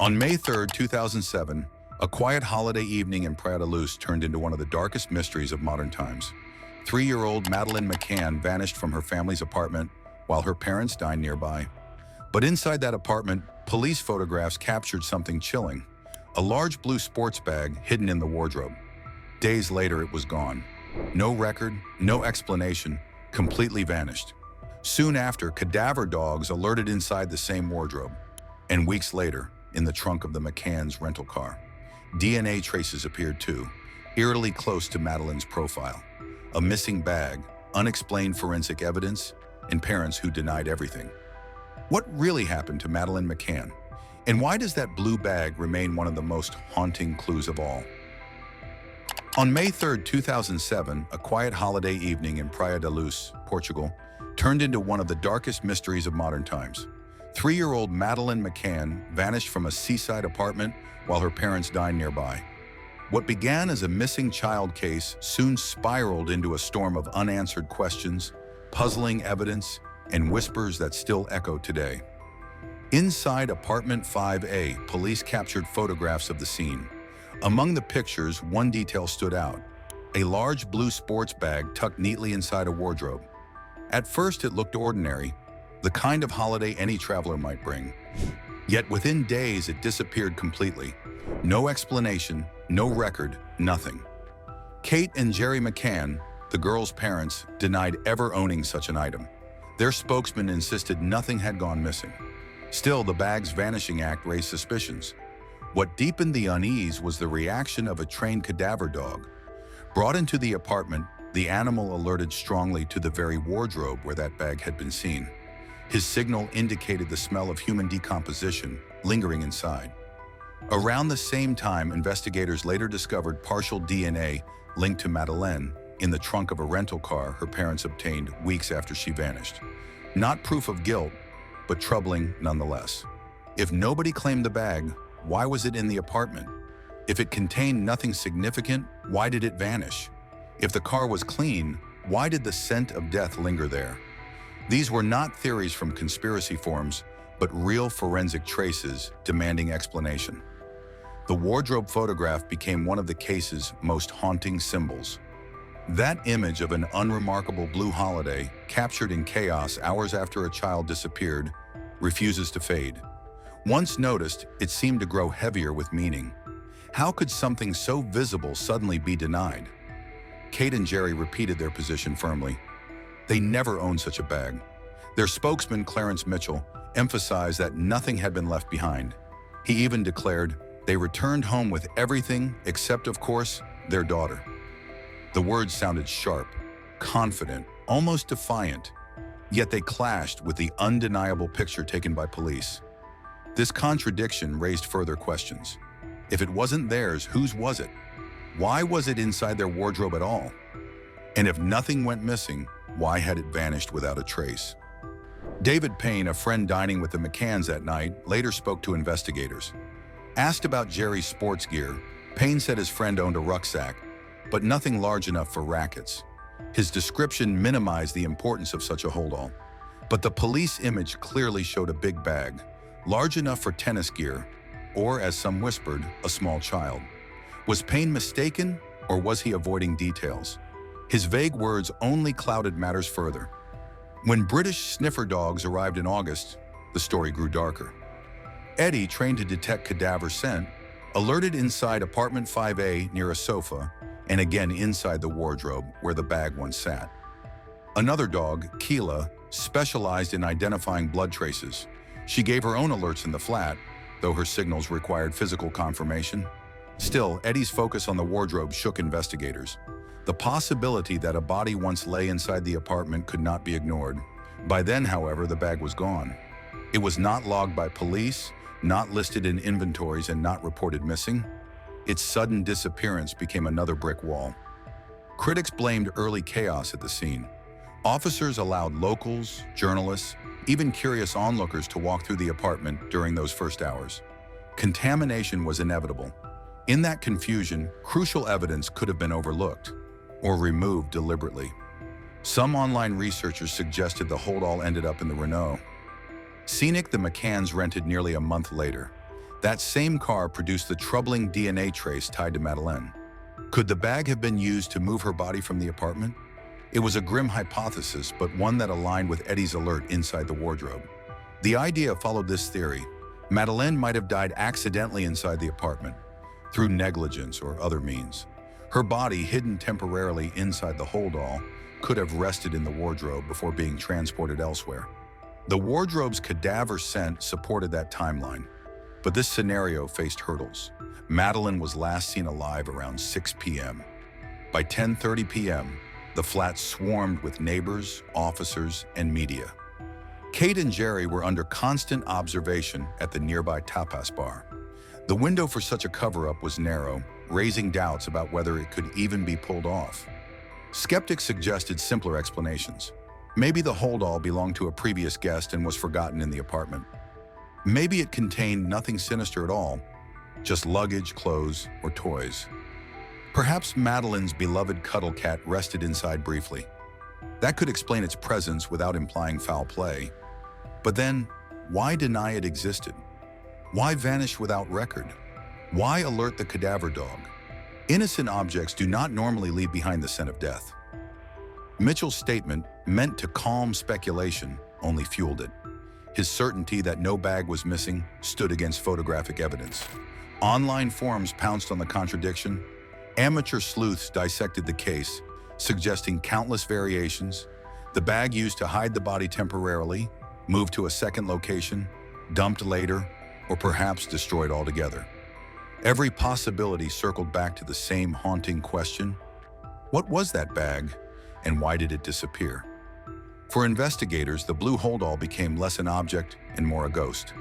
On May 3, 2007, a quiet holiday evening in Praia da Luz turned into one of the darkest mysteries of modern times. 3-year-old Madeleine McCann vanished from her family's apartment while her parents dined nearby. But inside that apartment, police photographs captured something chilling: a large blue sports bag hidden in the wardrobe. Days later, it was gone. No record, no explanation, completely vanished. Soon after, cadaver dogs alerted inside the same wardrobe. And weeks later, in the trunk of the Maccan's rental car, DNA traces appeared too, eerily close to Madeleine's profile. A missing bag, unexplained forensic evidence, and parents who denied everything. What really happened to Madeleine McCann? And why does that blue bag remain one of the most haunting clues of all? On May 3, 2007, a quiet holiday evening in Praia da Luz, Portugal, turned into one of the darkest mysteries of modern times. 3-year-old Madeleine McCann vanished from a seaside apartment while her parents dined nearby. What began as a missing child case soon spiraled into a storm of unanswered questions, puzzling evidence, and whispers that still echo today. Inside apartment 5A, police captured photographs of the scene. Among the pictures, one detail stood out: a large blue sports bag tucked neatly inside a wardrobe. At first, it looked ordinary, the kind of holiday any traveler might bring. Yet within days, it disappeared completely. No explanation, no record, nothing. Kate and Jerry McCann, the girls' parents, denied ever owning such an item. Their spokesman insisted nothing had gone missing. Still, the bag's vanishing act raised suspicions. What deepened the unease was the reaction of a trained cadaver dog. Brought into the apartment, the animal alerted strongly to the very wardrobe where that bag had been seen. His signal indicated the smell of human decomposition lingering inside. Around the same time, investigators later discovered partial DNA linked to Madeleine in the trunk of a rental car her parents obtained weeks after she vanished. Not proof of guilt, but troubling nonetheless. If nobody claimed the bag, why was it in the apartment? If it contained nothing significant, why did it vanish? If the car was clean, why did the scent of death linger there? These were not theories from conspiracy forums, but real forensic traces demanding explanation. The wardrobe photograph became one of the case's most haunting symbols. That image of an unremarkable blue holiday, captured in chaos hours after a child disappeared, refuses to fade. Once noticed, it seemed to grow heavier with meaning. How could something so visible suddenly be denied? Kate and Jerry repeated their position firmly. They never owned such a bag. Their spokesman, Clarence Mitchell, emphasized that nothing had been left behind. He even declared they returned home with everything except, of course, their daughter. The words sounded sharp, confident, almost defiant, yet they clashed with the undeniable picture taken by police. This contradiction raised further questions. If it wasn't theirs, whose was it? Why was it inside their wardrobe at all? And if nothing went missing, why had it vanished without a trace? David Payne, a friend dining with the McCanns that night, later spoke to investigators. Asked about Jerry's sports gear, Payne said his friend owned a rucksack, but nothing large enough for rackets. His description minimized the importance of such a hold-all. But the police image clearly showed a big bag, large enough for tennis gear, or, as some whispered, a small child. Was Payne mistaken, or was he avoiding details? His vague words only clouded matters further. When British sniffer dogs arrived in August, the story grew darker. Eddie, trained to detect cadaver scent, alerted inside apartment 5A near a sofa, and again inside the wardrobe where the bag once sat. Another dog, Keela, specialized in identifying blood traces. She gave her own alerts in the flat, though her signals required physical confirmation. Still, Eddie's focus on the wardrobe shook investigators. The possibility that a body once lay inside the apartment could not be ignored. By then, however, the bag was gone. It was not logged by police, not listed in inventories, and not reported missing. Its sudden disappearance became another brick wall. Critics blamed early chaos at the scene. Officers allowed locals, journalists, even curious onlookers to walk through the apartment during those first hours. Contamination was inevitable. In that confusion, crucial evidence could have been overlooked or removed deliberately. Some online researchers suggested the hold-all ended up in the Renault Scenic the McCanns rented nearly a month later. That same car produced the troubling DNA trace tied to Madeleine. Could the bag have been used to move her body from the apartment? It was a grim hypothesis, but one that aligned with Eddie's alert inside the wardrobe. The idea followed this theory. Madeleine might have died accidentally inside the apartment, through negligence or other means. Her body, hidden temporarily inside the holdall, could have rested in the wardrobe before being transported elsewhere. The wardrobe's cadaver scent supported that timeline, but this scenario faced hurdles. Madeleine was last seen alive around 6 p.m. By 10:30 p.m., the flat swarmed with neighbors, officers, and media. Kate and Jerry were under constant observation at the nearby tapas bar. The window for such a cover-up was narrow, raising doubts about whether it could even be pulled off. Skeptics suggested simpler explanations. Maybe the holdall belonged to a previous guest and was forgotten in the apartment. Maybe it contained nothing sinister at all, just luggage, clothes, or toys. Perhaps Madeleine's beloved cuddle cat rested inside briefly. That could explain its presence without implying foul play. But then, why deny it existed? Why vanish without record? Why alert the cadaver dog? Innocent objects do not normally leave behind the scent of death. Mitchell's statement, meant to calm speculation, only fueled it. His certainty that no bag was missing stood against photographic evidence. Online forums pounced on the contradiction. Amateur sleuths dissected the case, suggesting countless variations. The bag used to hide the body temporarily, moved to a second location, dumped later, or perhaps destroyed altogether. Every possibility circled back to the same haunting question: what was that bag, and why did it disappear? For investigators, the blue holdall became less an object and more a ghost.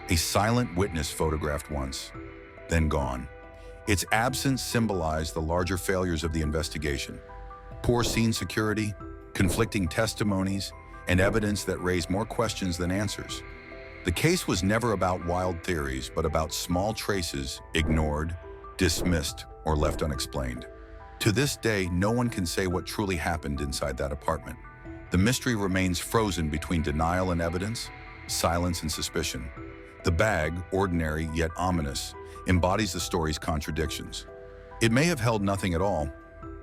A silent witness photographed once, then gone. Its absence symbolized the larger failures of the investigation. Poor scene security, conflicting testimonies, and evidence that raised more questions than answers. The case was never about wild theories, but about small traces ignored, dismissed, or left unexplained. To this day, no one can say what truly happened inside that apartment. The mystery remains frozen between denial and evidence, silence and suspicion. The bag, ordinary yet ominous, embodies the story's contradictions. It may have held nothing at all,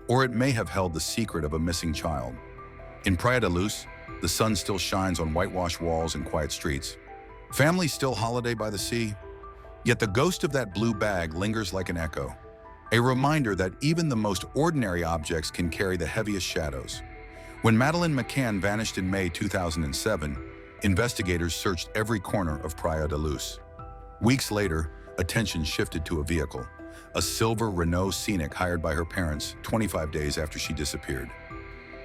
or it may have held the secret of a missing child. In Praia da Luz, the sun still shines on whitewashed walls and quiet streets. Families still holiday by the sea, yet the ghost of that blue bag lingers like an echo, a reminder that even the most ordinary objects can carry the heaviest shadows. When Madeleine McCann vanished in May 2007, investigators searched every corner of Praia da Luz. Weeks later, attention shifted to a vehicle, a silver Renault Scenic hired by her parents 25 days after she disappeared.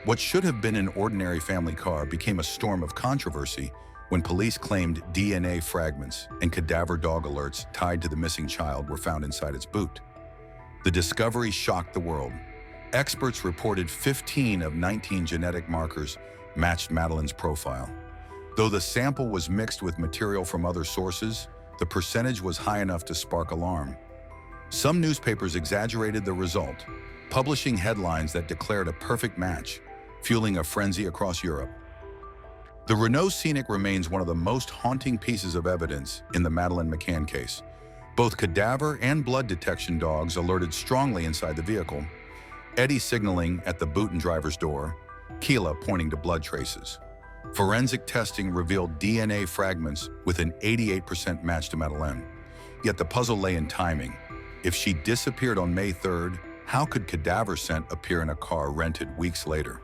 What should have been an ordinary family car became a storm of controversy when police claimed DNA fragments and cadaver dog alerts tied to the missing child were found inside its boot. The discovery shocked the world. Experts reported 15 of 19 genetic markers matched Madeleine's profile. Though the sample was mixed with material from other sources, the percentage was high enough to spark alarm. Some newspapers exaggerated the result, publishing headlines that declared a perfect match, fueling a frenzy across Europe. The Renault Scenic remains one of the most haunting pieces of evidence in the Madeleine McCann case. Both cadaver and blood detection dogs alerted strongly inside the vehicle, Eddie signaling at the boot and driver's door, Keela pointing to blood traces. Forensic testing revealed DNA fragments with an 88% match to Madeleine. Yet the puzzle lay in timing. If she disappeared on May 3rd, how could cadaver scent appear in a car rented weeks later?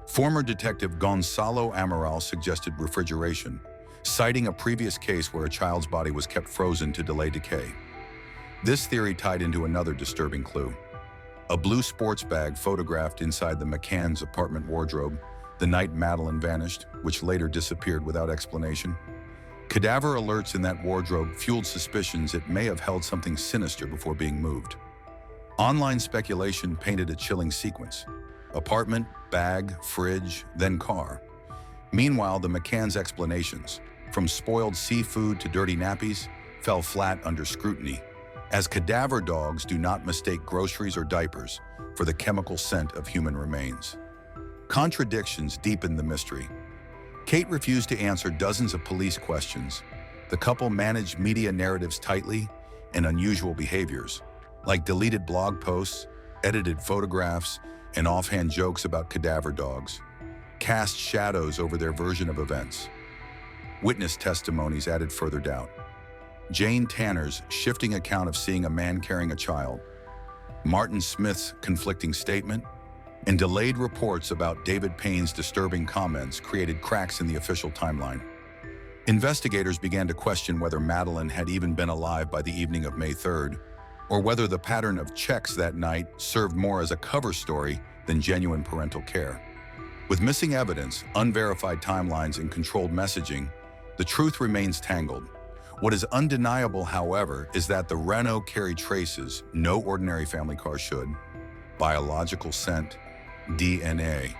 Former detective Gonzalo Amaral suggested refrigeration, citing a previous case where a child's body was kept frozen to delay decay. This theory tied into another disturbing clue. A blue sports bag photographed inside the McCann's apartment wardrobe the night Madeleine vanished, which later disappeared without explanation. Cadaver alerts in that wardrobe fueled suspicions it may have held something sinister before being moved. Online speculation painted a chilling sequence. Apartment, bag, fridge, then car. Meanwhile, the McCann's explanations, from spoiled seafood to dirty nappies, fell flat under scrutiny, as cadaver dogs do not mistake groceries or diapers for the chemical scent of human remains. Contradictions deepened the mystery. Kate refused to answer dozens of police questions. The couple managed media narratives tightly and unusual behaviors, like deleted blog posts, edited photographs, and offhand jokes about cadaver dogs, cast shadows over their version of events. Witness testimonies added further doubt. Jane Tanner's shifting account of seeing a man carrying a child, Martin Smith's conflicting statement, and delayed reports about David Payne's disturbing comments created cracks in the official timeline. Investigators began to question whether Madeleine had even been alive by the evening of May 3rd, or whether the pattern of checks that night served more as a cover story than genuine parental care. With missing evidence, unverified timelines, and controlled messaging, the truth remains tangled. What is undeniable, however, is that the Renault carried traces no ordinary family car should: biological scent, DNA,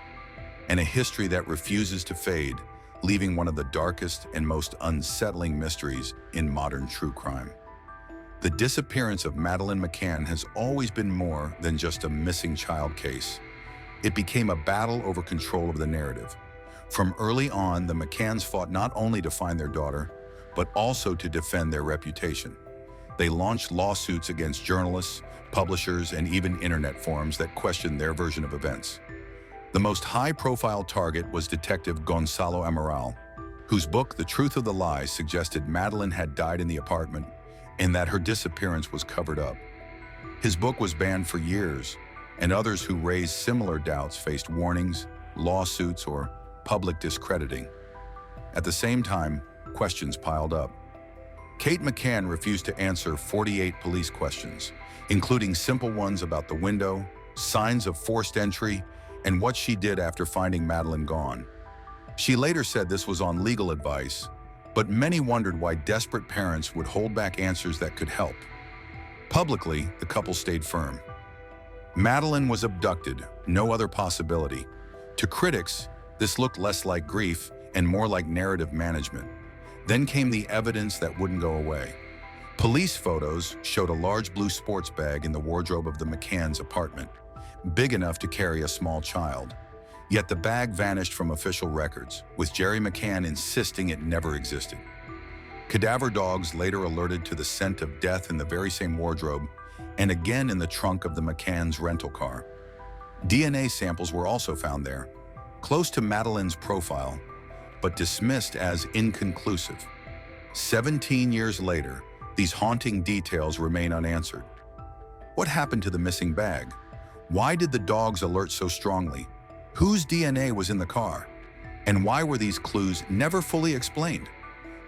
and a history that refuses to fade, leaving one of the darkest and most unsettling mysteries in modern true crime. The disappearance of Madeleine McCann has always been more than just a missing child case. It became a battle over control of the narrative. From early on, the McCanns fought not only to find their daughter, but also to defend their reputation. They launched lawsuits against journalists, publishers, and even internet forums that questioned their version of events. The most high-profile target was Detective Gonzalo Amaral, whose book, The Truth of the Lie, suggested Madeleine had died in the apartment and that her disappearance was covered up. His book was banned for years, and others who raised similar doubts faced warnings, lawsuits, or public discrediting. At the same time, questions piled up. Kate McCann refused to answer 48 police questions, including simple ones about the window, signs of forced entry, and what she did after finding Madeleine gone. She later said this was on legal advice, but many wondered why desperate parents would hold back answers that could help. Publicly, the couple stayed firm. Madeleine was abducted, no other possibility. To critics, this looked less like grief and more like narrative management. Then came the evidence that wouldn't go away. Police photos showed a large blue sports bag in the wardrobe of the McCann's apartment, big enough to carry a small child. Yet the bag vanished from official records, with Jerry McCann insisting it never existed. Cadaver dogs later alerted to the scent of death in the very same wardrobe, and again in the trunk of the McCann's rental car. DNA samples were also found there, close to Madeleine's profile, but dismissed as inconclusive. 17 years later, these haunting details remain unanswered. What happened to the missing bag? Why did the dogs alert so strongly? Whose DNA was in the car? And why were these clues never fully explained?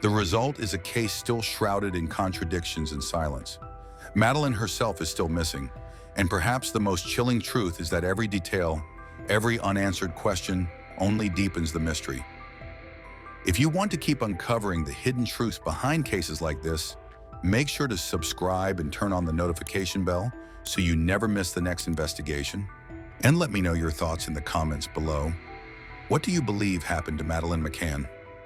The result is a case still shrouded in contradictions and silence. Madeleine herself is still missing, and perhaps the most chilling truth is that every detail, every unanswered question, only deepens the mystery. If you want to keep uncovering the hidden truths behind cases like this, make sure to subscribe and turn on the notification bell so you never miss the next investigation. And let me know your thoughts in the comments below. What do you believe happened to Madeleine McCann?